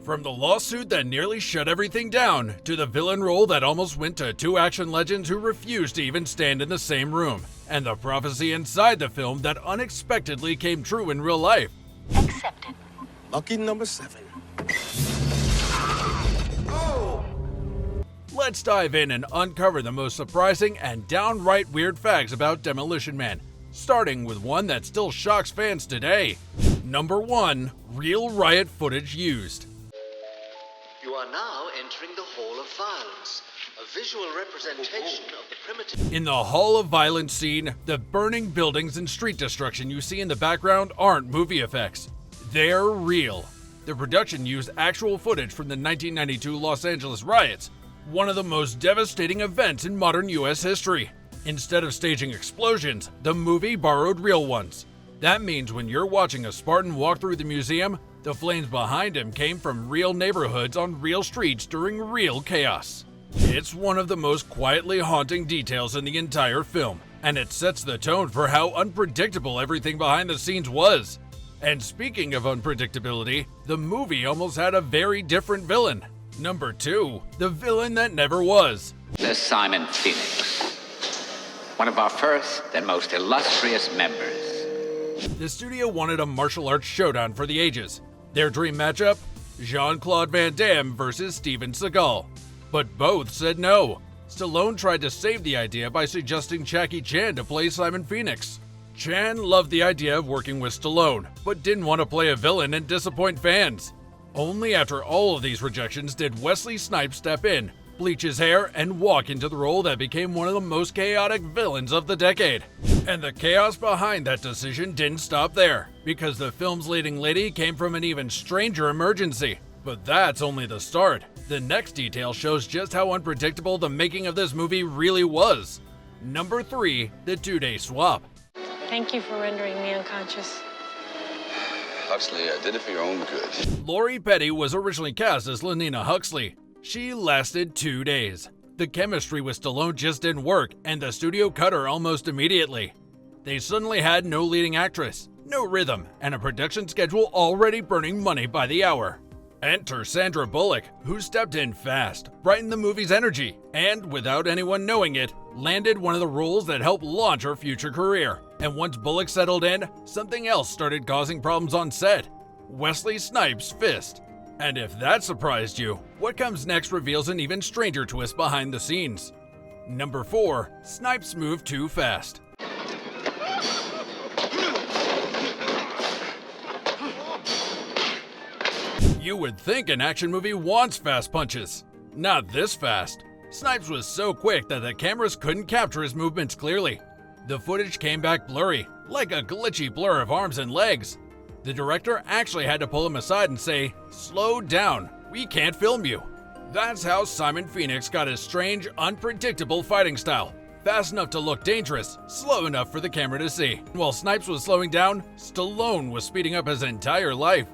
From the lawsuit that nearly shut everything down, to the villain role that almost went to two action legends who refused to even stand in the same room, and the prophecy inside the film that unexpectedly came true in real life. Accepted. Lucky number 7. Let's dive in and uncover the most surprising and downright weird facts about Demolition Man, starting with one that still shocks fans today. Number 1. Real riot footage used. You are now entering the Hall of Violence, a visual representation of the primitive... In the Hall of Violence scene, the burning buildings and street destruction you see in the background aren't movie effects. They're real. The production used actual footage from the 1992 Los Angeles riots, one of the most devastating events in modern US history. Instead of staging explosions, the movie borrowed real ones. That means when you're watching a Spartan walk through the museum, the flames behind him came from real neighborhoods on real streets during real chaos. It's one of the most quietly haunting details in the entire film, and it sets the tone for how unpredictable everything behind the scenes was. And speaking of unpredictability, the movie almost had a very different villain. Number 2, the villain that never was. There's Simon Phoenix, one of our first and most illustrious members. The studio wanted a martial arts showdown for the ages. Their dream matchup? Jean-Claude Van Damme versus Steven Seagal. But both said no. Stallone tried to save the idea by suggesting Jackie Chan to play Simon Phoenix. Chan loved the idea of working with Stallone, but didn't want to play a villain and disappoint fans. Only after all of these rejections did Wesley Snipes step in, bleach his hair, and walk into the role that became one of the most chaotic villains of the decade. And the chaos behind that decision didn't stop there, because the film's leading lady came from an even stranger emergency. But that's only the start. The next detail shows just how unpredictable the making of this movie really was. Number 3, the 2-day swap. Thank you for rendering me unconscious. Huxley, I did it for your own good. Lori Petty was originally cast as Lenina Huxley. She lasted 2 days. The chemistry with Stallone just didn't work, and the studio cut her almost immediately. They suddenly had no leading actress, no rhythm, and a production schedule already burning money by the hour. Enter Sandra Bullock, who stepped in fast, brightened the movie's energy, and, without anyone knowing it, landed one of the roles that helped launch her future career. And once Bullock settled in, something else started causing problems on set: Wesley Snipes' fist. And if that surprised you, what comes next reveals an even stranger twist behind the scenes. Number 4, Snipes moved too fast. You would think an action movie wants fast punches. Not this fast. Snipes was so quick that the cameras couldn't capture his movements clearly. The footage came back blurry, like a glitchy blur of arms and legs. The director actually had to pull him aside and say, "Slow down, we can't film you." That's how Simon Phoenix got his strange, unpredictable fighting style. Fast enough to look dangerous, slow enough for the camera to see. While Snipes was slowing down, Stallone was speeding up his entire life.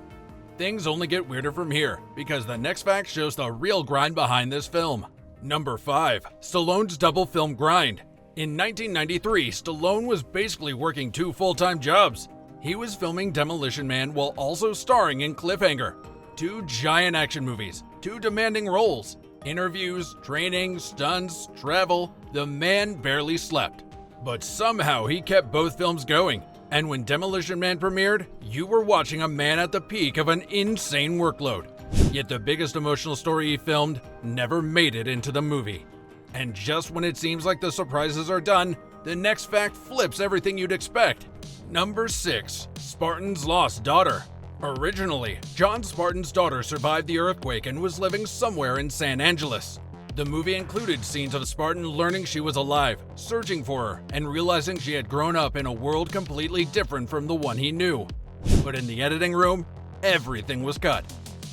Things only get weirder from here, because the next fact shows the real grind behind this film. Number 5, Stallone's double film grind. In 1993, Stallone was basically working 2 full-time jobs. He was filming Demolition Man while also starring in Cliffhanger. 2 giant action movies, 2 demanding roles, interviews, training, stunts, travel. The man barely slept. But somehow he kept both films going. And when Demolition Man premiered, you were watching a man at the peak of an insane workload. Yet the biggest emotional story he filmed never made it into the movie. And just when it seems like the surprises are done, the next fact flips everything you'd expect. Number 6, Spartan's lost daughter. Originally, John Spartan's daughter survived the earthquake and was living somewhere in San Angeles. The movie included scenes of Spartan learning she was alive, searching for her, and realizing she had grown up in a world completely different from the one he knew. But in the editing room, everything was cut.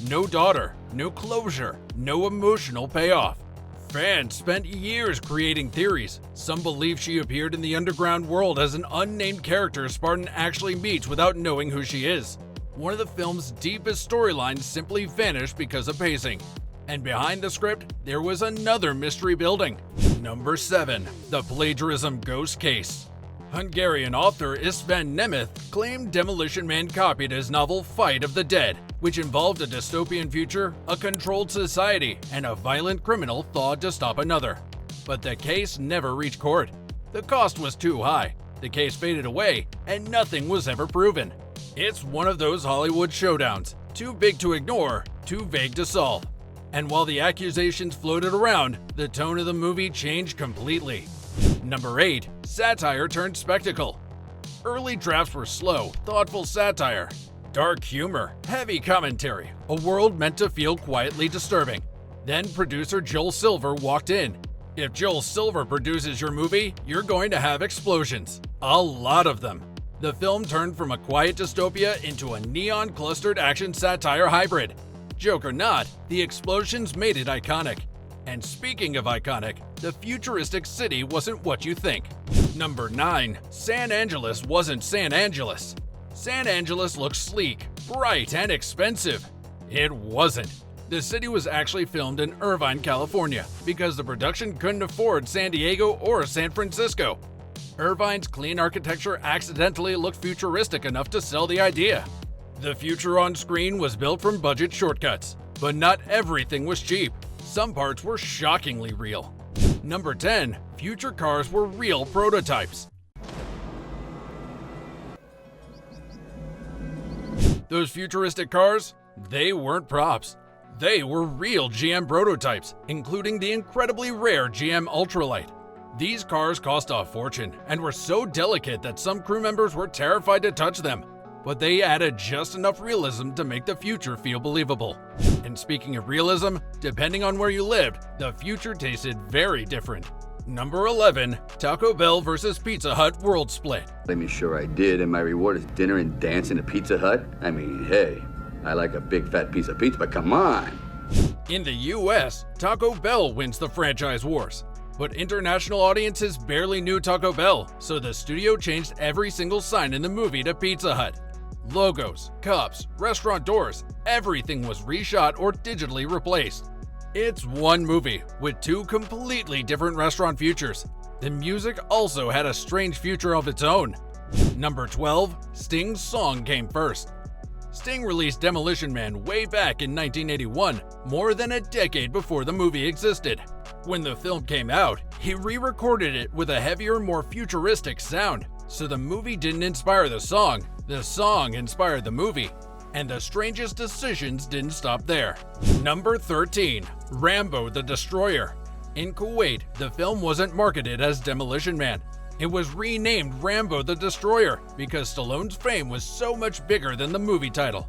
No daughter, no closure, no emotional payoff. Fans spent years creating theories. Some believe she appeared in the underground world as an unnamed character Spartan actually meets without knowing who she is. One of the film's deepest storylines simply vanished because of pacing. And behind the script, there was another mystery building. Number 7, the plagiarism ghost case. Hungarian author István Nemeth claimed Demolition Man copied his novel Fight of the Dead, which involved a dystopian future, a controlled society, and a violent criminal thawed to stop another. But the case never reached court. The cost was too high, the case faded away, and nothing was ever proven. It's one of those Hollywood showdowns, too big to ignore, too vague to solve. And while the accusations floated around, the tone of the movie changed completely. Number 8. Satire turned spectacle. Early drafts were slow, thoughtful satire. Dark humor, heavy commentary, a world meant to feel quietly disturbing. Then producer Joel Silver walked in. If Joel Silver produces your movie, you're going to have explosions. A lot of them. The film turned from a quiet dystopia into a neon-clustered action satire hybrid. Joke or not, the explosions made it iconic. And speaking of iconic, the futuristic city wasn't what you think. Number 9. San Angeles wasn't San Angeles. San Angeles looked sleek, bright, and expensive. It wasn't. The city was actually filmed in Irvine, California, because the production couldn't afford San Diego or San Francisco. Irvine's clean architecture accidentally looked futuristic enough to sell the idea. The future on screen was built from budget shortcuts, but not everything was cheap. Some parts were shockingly real. Number 10. Future cars were real prototypes. Those futuristic cars? They weren't props. They were real GM prototypes, including the incredibly rare GM Ultralight. These cars cost a fortune and were so delicate that some crew members were terrified to touch them. But they added just enough realism to make the future feel believable. And speaking of realism, depending on where you lived, the future tasted very different. Number 11. Taco Bell versus Pizza Hut World Split. I mean, sure I did, and my reward is dinner and dance in a Pizza Hut? I mean, hey, I like a big fat piece of pizza, but come on! In the US, Taco Bell wins the franchise wars. But international audiences barely knew Taco Bell, so the studio changed every single sign in the movie to Pizza Hut. Logos, cups, restaurant doors, everything was reshot or digitally replaced. It's one movie with two completely different restaurant futures. The music also had a strange future of its own. Number 12. Sting's song came first. Sting released Demolition Man way back in 1981, more than a decade before the movie existed. When the film came out, he re-recorded it with a heavier, more futuristic sound, so the movie didn't inspire the song inspired the movie. And the strangest decisions didn't stop there. Number 13. Rambo the Destroyer. In Kuwait, the film wasn't marketed as Demolition Man. It was renamed Rambo the Destroyer because Stallone's fame was so much bigger than the movie title.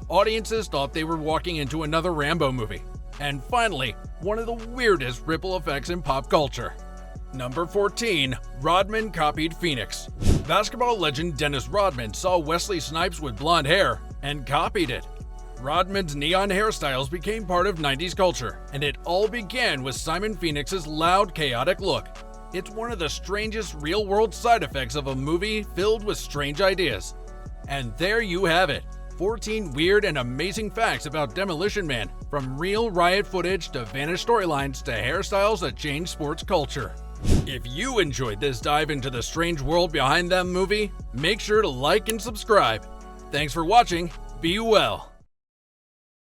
Audiences thought they were walking into another Rambo movie. And finally, one of the weirdest ripple effects in pop culture. Number 14. Rodman copied Phoenix. Basketball legend Dennis Rodman saw Wesley Snipes with blonde hair and copied it. Rodman's neon hairstyles became part of 90s culture, and it all began with Simon Phoenix's loud, chaotic look. It's one of the strangest real-world side effects of a movie filled with strange ideas. And there you have it. 14 weird and amazing facts about Demolition Man, from real riot footage to vanished storylines to hairstyles that changed sports culture. If you enjoyed this dive into the strange world behind that movie, make sure to like and subscribe. Thanks for watching. Be well.